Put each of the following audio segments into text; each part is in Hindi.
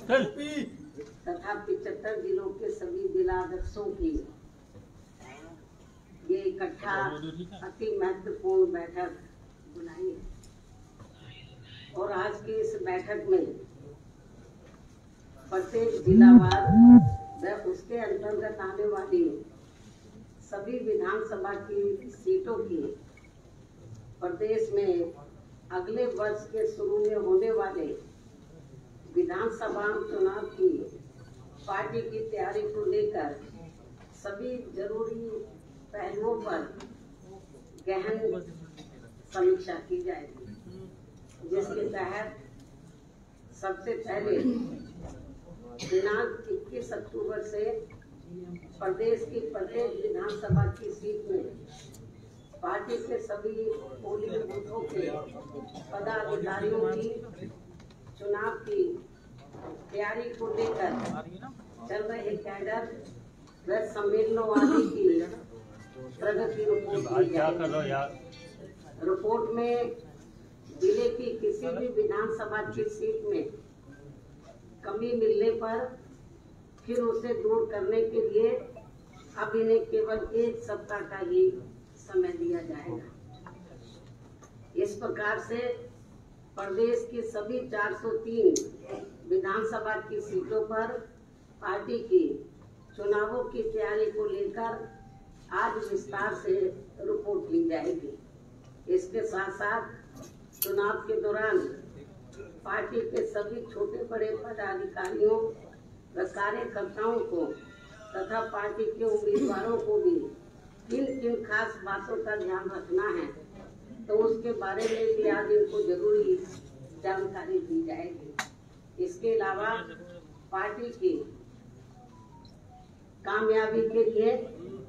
तथा 75 जिलों के सभी जिलाध्यक्षों की ये इकट्ठा अति महत्वपूर्ण बैठक बुलाई है। और आज की इस बैठक में प्रत्येक जिलावार व उसके अंतर्गत आने वाली सभी विधानसभा की सीटों की प्रदेश में अगले वर्ष के शुरू में होने वाले विधानसभा चुनाव की पार्टी की तैयारी को लेकर सभी जरूरी पहलुओं पर गहन समीक्षा की जाएगी, जिसके तहत सबसे पहले दिनांक 21 अक्टूबर से प्रदेश की प्रत्येक विधानसभा की सीट में पार्टी के सभी पोलिंग बूथों के पदाधिकारियों की चुनाव की तैयारी को लेकर चल रहे कैडर व सम्मेलनों आदि की प्रगति रिपोर्ट दी जाएगी। रिपोर्ट में जिले की किसी भी विधानसभा की सीट में कमी मिलने पर फिर उसे दूर करने के लिए अब इन्हें केवल 1 सप्ताह का ही समय दिया जाएगा। इस प्रकार से प्रदेश की सभी 403 विधानसभा की सीटों पर पार्टी की चुनावों की तैयारी को लेकर आज विस्तार से रिपोर्ट ली जाएगी। इसके साथ साथ चुनाव के दौरान पार्टी के सभी छोटे बड़े पदाधिकारियों व कार्यकर्ताओं को तथा पार्टी के उम्मीदवारों को भी किन किन खास बातों का ध्यान रखना है, तो उसके बारे में भी आज इनको जरूरी जानकारी दी जाएगी। इसके अलावा पार्टी की कामयाबी के लिए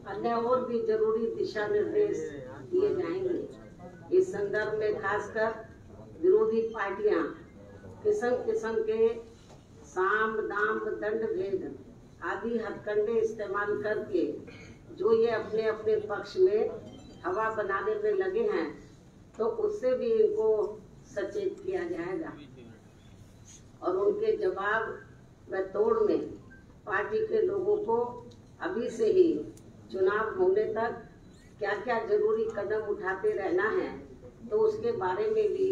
अन्य और भी जरूरी दिशा निर्देश दिए जाएंगे। इस संदर्भ में खासकर विरोधी पार्टियां किस्म किस्म के साम दाम दंड भेद आदि हथकंडे इस्तेमाल करके जो ये अपने अपने पक्ष में हवा बनाने में लगे हैं, तो उससे भी इनको सचेत किया जाएगा और उनके जवाब व तोड़ में पार्टी के लोगों को अभी से ही चुनाव होने तक क्या क्या जरूरी कदम उठाते रहना है, तो उसके बारे में भी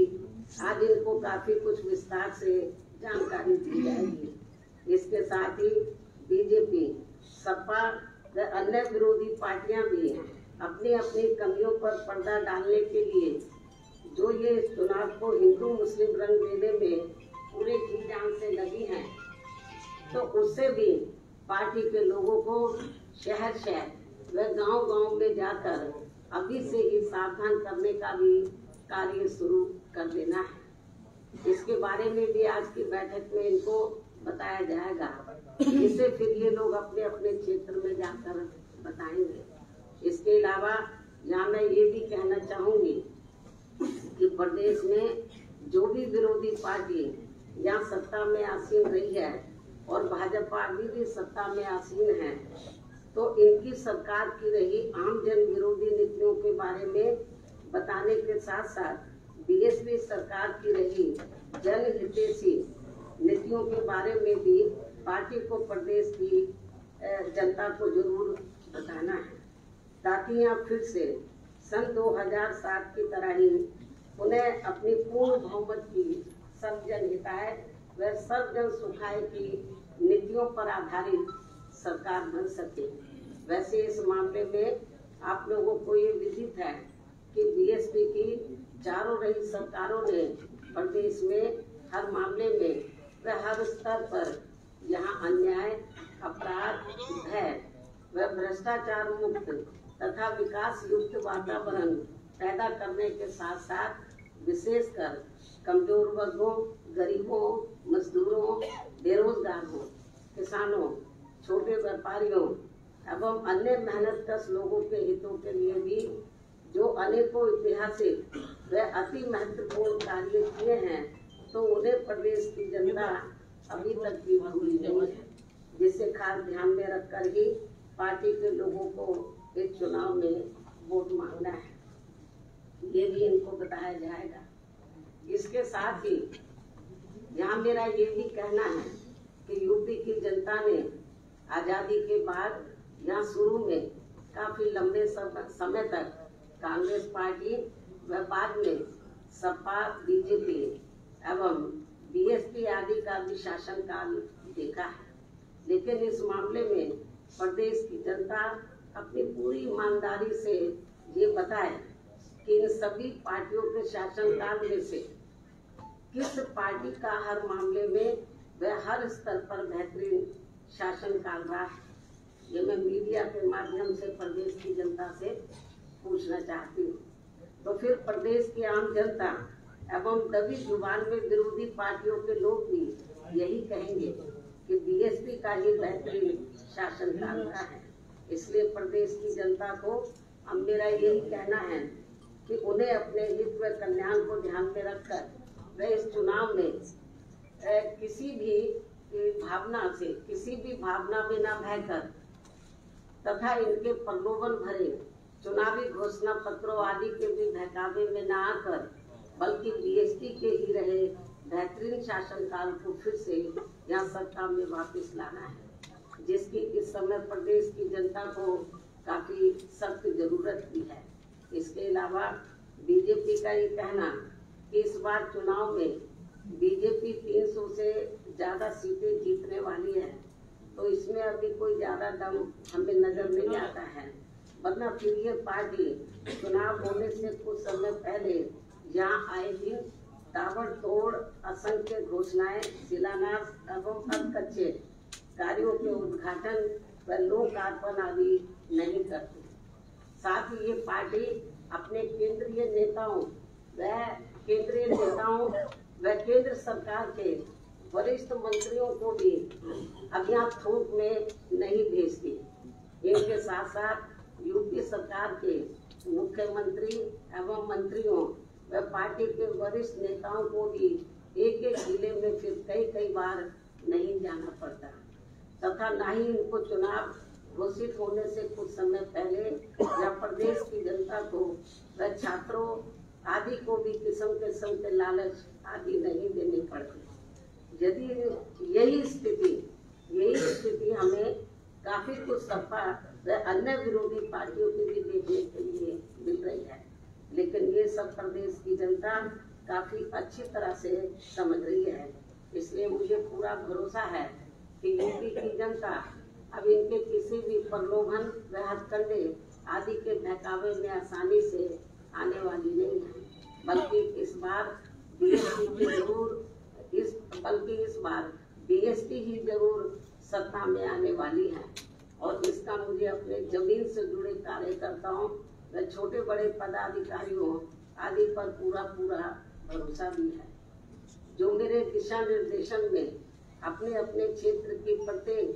आज इनको काफी कुछ विस्तार से जानकारी दी जाएगी। इसके साथ ही बीजेपी, सपा व अन्य विरोधी पार्टियां भी अपनी अपनी कमियों पर पर्दा डालने के लिए जो ये चुनाव को हिंदू मुस्लिम रंग देने में पूरे जी जान से लगी हैं, तो उससे भी पार्टी के लोगों को शहर शहर व गांव गांव में जाकर अभी से ही सावधान करने का भी कार्य शुरू कर देना है। इसके बारे में भी आज की बैठक में इनको बताया जाएगा, जिसे फिर ये लोग अपने अपने क्षेत्र में जाकर बताएंगे। इसके अलावा यहाँ मैं ये भी कहना चाहूंगी कि प्रदेश में जो भी विरोधी पार्टी यहाँ सत्ता में आसीन रही है और भाजपा अभी भी सत्ता में आसीन है, तो इनकी सरकार की रही आम जन विरोधी नीतियों के बारे में बताने के साथ साथ बीएसपी सरकार की रही जनहितैषी नीतियों के बारे में भी पार्टी को प्रदेश की जनता को जरूर बताना है, ताकि यहाँ फिर से सन 2007 की तरह ही उन्हें अपनी पूर्ण बहुमत की सब जन हिताय व सब जन सुखाय की नीतियों पर आधारित सरकार बन सके। वैसे इस मामले में आप लोगों को ये विदित है कि बीएसपी की चारों रही सरकारों ने प्रदेश में हर मामले में व हर स्तर पर यहाँ अन्याय, अपराध, भय व भ्रष्टाचार मुक्त तथा विकास युक्त वातावरण पैदा करने के साथ साथ विशेषकर कमजोर वर्गों, गरीबों, मजदूरों, बेरोजगारों, किसानों, छोटे व्यापारियों एवं अन्य मेहनतकश लोगों के हितों के लिए भी जो अनेकों ऐतिहासिक व अति महत्वपूर्ण कार्य किए हैं, तो उन्हें प्रदेश की जनता अभी तक भी भूली नहीं है, जिसे खास ध्यान में रखकर ही पार्टी के लोगों को इस चुनाव में वोट मांगना है, ये भी इनको बताया जाएगा। इसके साथ ही यहाँ मेरा ये भी कहना है आजादी के बाद यहाँ शुरू में काफी लंबे समय तक कांग्रेस पार्टी व बाद में सपा, बीजेपी एवं बीएसपी आदि का भी शासनकाल देखा है। लेकिन इस मामले में प्रदेश की जनता अपनी पूरी ईमानदारी से ये बताए कि इन सभी पार्टियों के शासनकाल में से किस पार्टी का हर मामले में वह हर स्तर पर बेहतरीन शासनकाल रहा है। ये मैं मीडिया के माध्यम से प्रदेश की जनता से पूछना चाहती हूँ। तो फिर प्रदेश की आम जनता एवं दबी जुबान में विरोधी पार्टियों के लोग भी यही कहेंगे कि बीएसपी का ही बेहतरीन शासनकाल रहा है। इसलिए प्रदेश की जनता को अब मेरा यही कहना है कि उन्हें अपने हित व कल्याण को ध्यान में रखकर वे इस चुनाव में किसी भी भावना में न बहकर तथा इनके प्रलोभन भरे चुनावी घोषणा पत्रों आदि के भी बहकावे में न आकर बल्कि बीएसपी के ही रहे बेहतरीन शासनकाल को फिर से यहाँ सत्ता में वापस लाना है, जिसकी इस समय प्रदेश की जनता को काफी सख्त जरूरत भी है। इसके अलावा बीजेपी का ये कहना कि इस बार चुनाव में बीजेपी 300 से ज्यादा सीटें जीतने वाली है, तो इसमें अभी कोई ज्यादा दम हमें नजर नहीं आता है। वरना फिर ये पार्टी चुनाव होने से कुछ समय पहले यहाँ आए दिन ताबड़तोड़ असंख्य घोषणाएं, शिलान्यास एवं अधकच्चे कार्यों के उद्घाटन व लोकार्पण आदि नहीं करती। साथ ही ये पार्टी अपने केंद्रीय नेताओं व केंद्र सरकार के वरिष्ठ मंत्रियों को भी अज्ञात थोक में नहीं भेजती। इनके साथ साथ यूपी सरकार के मुख्यमंत्री एवं मंत्रियों व पार्टी के वरिष्ठ नेताओं को भी एक जिले में फिर कई बार नहीं जाना पड़ता, तथा न ही इनको चुनाव घोषित होने से कुछ समय पहले या प्रदेश की जनता को व छात्रों आदि को भी किस्म के लालच आदि नहीं देने पड़ते। यदि यही स्थिति हमें काफी कुछ सपा व अन्य विरोधी पार्टियों की भी देखने के लिए मिल रही है, लेकिन ये सब प्रदेश की जनता काफी अच्छी तरह से समझ रही है। इसलिए मुझे पूरा भरोसा है कि यूपी की जनता अब इनके किसी भी प्रलोभन व हथकंडे आदि के बहकावे में आसानी से आने वाली नहीं है, बल्कि इस बार बीएसपी ही जरूर सत्ता में आने वाली है। और इसका मुझे अपने जमीन से जुड़े कार्यकर्ताओं व छोटे बड़े पदाधिकारियों आदि पर पूरा भरोसा भी है, जो मेरे दिशा निर्देशन में अपने अपने क्षेत्र की प्रत्येक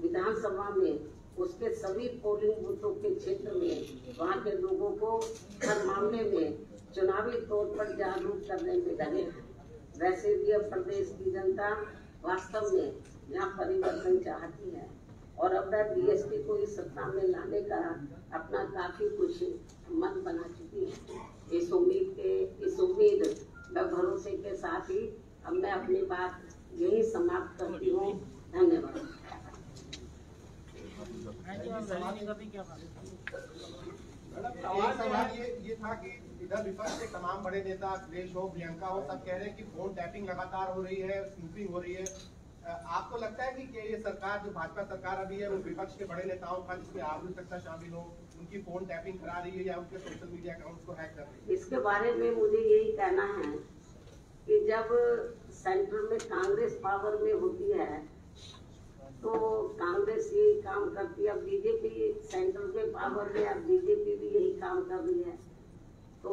विधानसभा में उसके सभी पोलिंग बूथों के क्षेत्र में वहाँ के लोगों को हर मामले में चुनावी तौर पर जागरूक करने में लगे हैं। वैसे भी अब प्रदेश की जनता वास्तव में यहाँ परिवर्तन चाहती है और अब वह बीएसपी को इस सत्ता में लाने का अपना काफी कुछ मन बना चुकी है। इस उम्मीद व भरोसे के साथ ही अब मैं अपनी बात यही समाप्त करती हूँ। धन्यवाद। सवाल ये था कि इधर विपक्ष के तमाम बड़े नेता अखिलेश हो, प्रियंका हो, सब कह रहे हैं कि फोन टैपिंग लगातार हो रही है, स्नूपिंग हो रही है। आपको लगता है कि ये सरकार जो भाजपा सरकार अभी है वो विपक्ष के बड़े नेताओं का जिसमें आप भी सकता शामिल हो, उनकी फोन टैपिंग करा रही है या उनके सोशल मीडिया अकाउंट्स को हैक कर रही है? इसके बारे में मुझे यही कहना है कि जब सेंटर में कांग्रेस पावर में होती है तो कांग्रेस यही काम करती है। बीजेपी सेंटर में पावर में, अब बीजेपी भी यही काम कर रही है। तो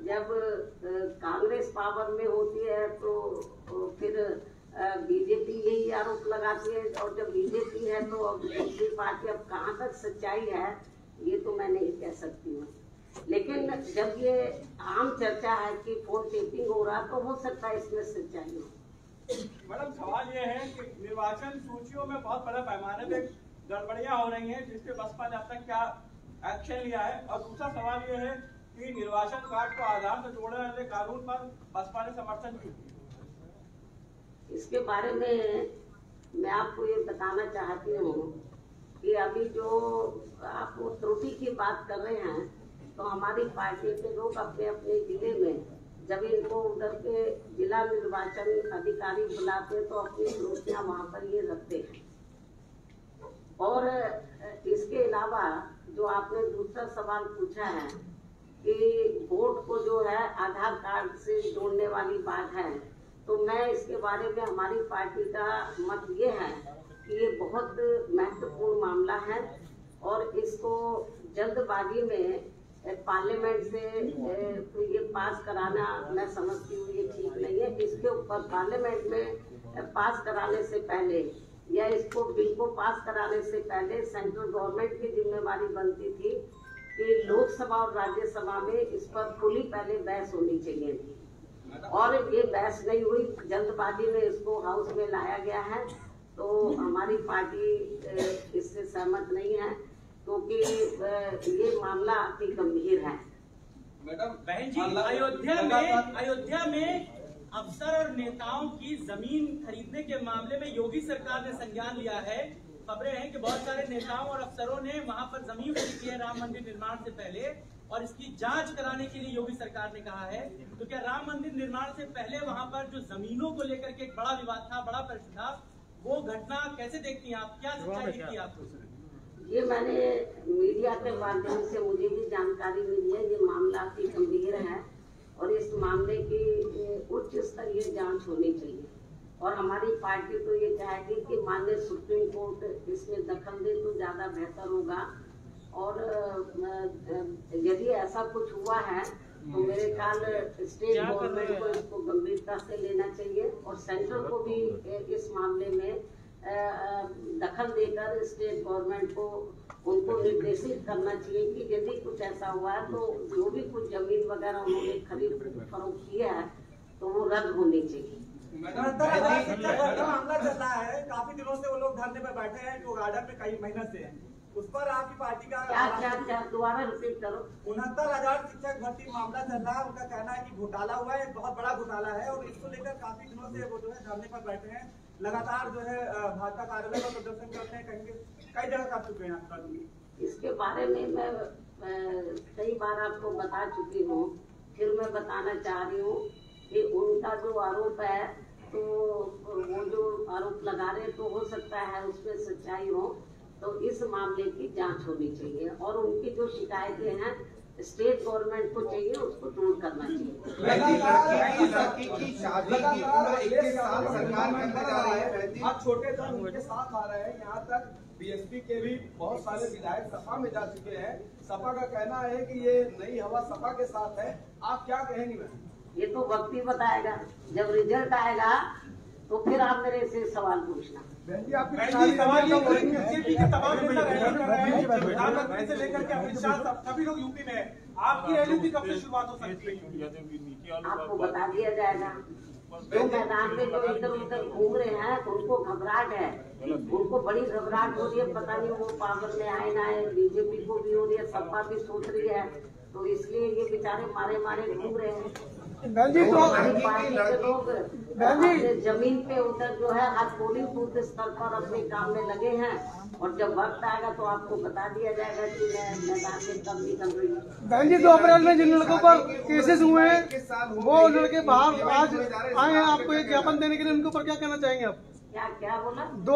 जब कांग्रेस पावर में होती है तो फिर बीजेपी यही आरोप लगाती है, और जब बीजेपी है तो अब दूसरी पार्टी, अब कहाँ तक सच्चाई है ये तो मैं नहीं कह सकती हूँ। लेकिन जब ये आम चर्चा है कि फोन टेपिंग हो रहा तो हो सकता है इसमें सच्चाई हो। मैडम, सवाल ये है कि निर्वाचन सूचियों में बहुत बड़े पैमाने पे गड़बड़ियां हो रही हैं, जिसपे बसपा ने अब तक क्या एक्शन लिया है? और दूसरा सवाल ये है कि निर्वाचन कार्ड को आधार से जोड़ने वाले कानून पर बसपा ने समर्थन क्यों किया? इसके बारे में मैं आपको ये बताना चाहती हूँ कि अभी जो आप वो त्रुटि की बात कर रहे हैं, तो हमारी पार्टी के लोग अपने अपने जिले में जब इनको उधर के जिला निर्वाचन अधिकारी बुलाते हैं तो अपनी त्रुटियां वहाँ पर ये रखते हैं। और इसके अलावा जो आपने दूसरा सवाल पूछा है कि वोट को जो है आधार कार्ड से जोड़ने वाली बात है, तो मैं इसके बारे में हमारी पार्टी का मत ये है कि ये बहुत महत्वपूर्ण मामला है और इसको जल्दबाजी में पार्लियामेंट से ये पास कराना मैं समझती हूँ ये ठीक नहीं है। इसके ऊपर पार्लियामेंट में पास कराने से पहले या इसको बिल को पास कराने से पहले सेंट्रल गवर्नमेंट की जिम्मेवारी बनती थी कि लोकसभा और राज्यसभा में इस पर खुली पहले बहस होनी चाहिए थी, और ये बहस नहीं हुई, जल्दबाजी में इसको हाउस में लाया गया है। तो हमारी पार्टी इससे सहमत नहीं है क्योंकि ये मामला अति गंभीर है। मैडम बहन जी, अयोध्या में अफसर और नेताओं की जमीन खरीदने के मामले में योगी सरकार ने संज्ञान लिया है। खबरें हैं कि बहुत सारे नेताओं और अफसरों ने वहां पर जमीन खरीदी है राम मंदिर निर्माण से पहले, और इसकी जांच कराने के लिए योगी सरकार ने कहा है। तो क्या राम मंदिर निर्माण से पहले वहां पर जो जमीनों को लेकर के एक बड़ा विवाद था, बड़ा प्रश्न था, वो घटना कैसे देखती हैं आप? क्या सच्चाई दिखती है आपको? ये मैंने मीडिया के माध्यम से मुझे भी जानकारी मिली है। ये मामला अति गंभीर है और इस मामले की उच्च स्तरीय जांच होनी चाहिए, और हमारी पार्टी तो ये चाहेगी कि माननीय सुप्रीम कोर्ट इसमें दखल दे तो ज्यादा बेहतर होगा। और यदि ऐसा कुछ हुआ है तो मेरे ख्याल स्टेट गवर्नमेंट को इसको गंभीरता से लेना चाहिए और सेंट्रल को भी इस मामले में दखल देकर स्टेट गवर्नमेंट को उनको निर्देशित करना चाहिए कि यदि कुछ ऐसा हुआ है तो जो भी कुछ जमीन वगैरह उन्होंने खरीद फरोख्त किया है तो वो रद्द होनी चाहिए। मामला चल रहा है, काफी दिनों से वो लोग धरने पर बैठे हैं जो गार्डन में कई महीने से है, उस पर आपकी पार्टी का क्या दोबारा रिपीट करो। 69,000 शिक्षक भर्ती मामला चल रहा है, उनका कहना है कि घोटाला हुआ है, बहुत बड़ा घोटाला है, और इसको लेकर काफी दिनों से वो जो है धरने पर बैठे हैं, लगातार जो है भाजपा कार्यालय पर प्रदर्शन करते हैं, कई जगह कर चुके हैं। इसके बारे में मैं कई बार आपको बता चुकी हूँ, फिर मैं बताना चाह रही हूँ कि उनका जो आरोप है तो वो जो आरोप लगा रहे तो हो सकता है उसमें सच्चाई हो, तो इस मामले की जांच होनी चाहिए और उनकी जो शिकायतें हैं स्टेट गवर्नमेंट को चाहिए उसको दूर करना चाहिए। अब छोटे दल उनके साथ आ रहे हैं, यहाँ तक बीएसपी के भी बहुत सारे विधायक सपा में जा चुके हैं। सपा का कहना है कि ये नई हवा सपा के साथ है, आप क्या कहेंगी मैम? ये तो वक्त ही बताएगा, जब रिजल्ट आएगा तो फिर आप मेरे से सवाल पूछना। बीजेपी के तमाम नेता रैली कर रहे हैं, प्रधानमंत्री से लेकर के अमित शाह सभी लोग यूपी में है, आपकी रैली की कब से शुरुआत हो सकती है? आपको बता दिया जाएगा। जो मैदान में जो इधर उधर घूम रहे हैं उनको घबराहट है, उनको बड़ी घबराहट हो रही है, पता नहीं वो पावर में आए ना आए, बीजेपी को भी हो रही है, सपा भी सोच रही है, तो इसलिए ये बेचारे मारे मारे घूम रहे हैं। पार्टी के लोग अपने जमीन पे उधर जो है हर पोलिंग बूथ स्तर पर अपने काम में लगे हैं, और जब वक्त आएगा तो आपको बता दिया जाएगा कि मैं मैदान में कब निकल रही हूँ। बहन जी, 2 अप्रैल में जिन लड़कों पर केसेस हुए हैं वो लड़के बाहर आज आए हैं, आपको एक ज्ञापन देने के लिए उनके ऊपर क्या कहना चाहेंगे आप? क्या बोला? 2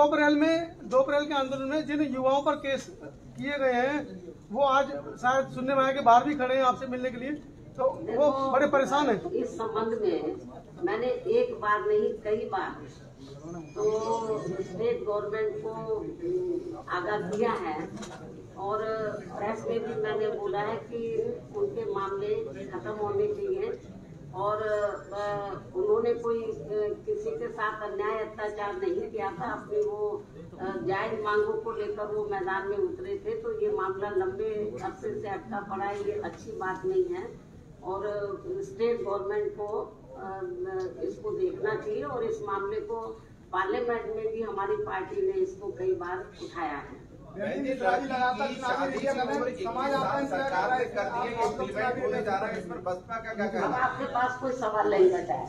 अप्रैल के आंदोलन में जिन युवाओं पर केस किए गए हैं वो आज शायद सुनने में आया कि बाहर भी खड़े हैं आपसे मिलने के लिए, तो वो बड़े परेशान हैं। इस संबंध में मैंने एक बार नहीं कई बार तो स्टेट गवर्नमेंट को आगाह किया है, और प्रेस में भी मैंने बोला है कि उनके मामले खत्म होने चाहिए, और उन्होंने कोई किसी के साथ अन्याय अत्याचार नहीं किया था, अपनी वो जायज मांगों को लेकर वो मैदान में उतरे थे, तो ये मामला लंबे अरसे से अटका पड़ा है, ये अच्छी बात नहीं है, और स्टेट गवर्नमेंट को इसको देखना चाहिए, और इस मामले को पार्लियामेंट में भी हमारी पार्टी ने इसको कई बार उठाया है। अब आपके पास कोई सवाल नहीं बचा है।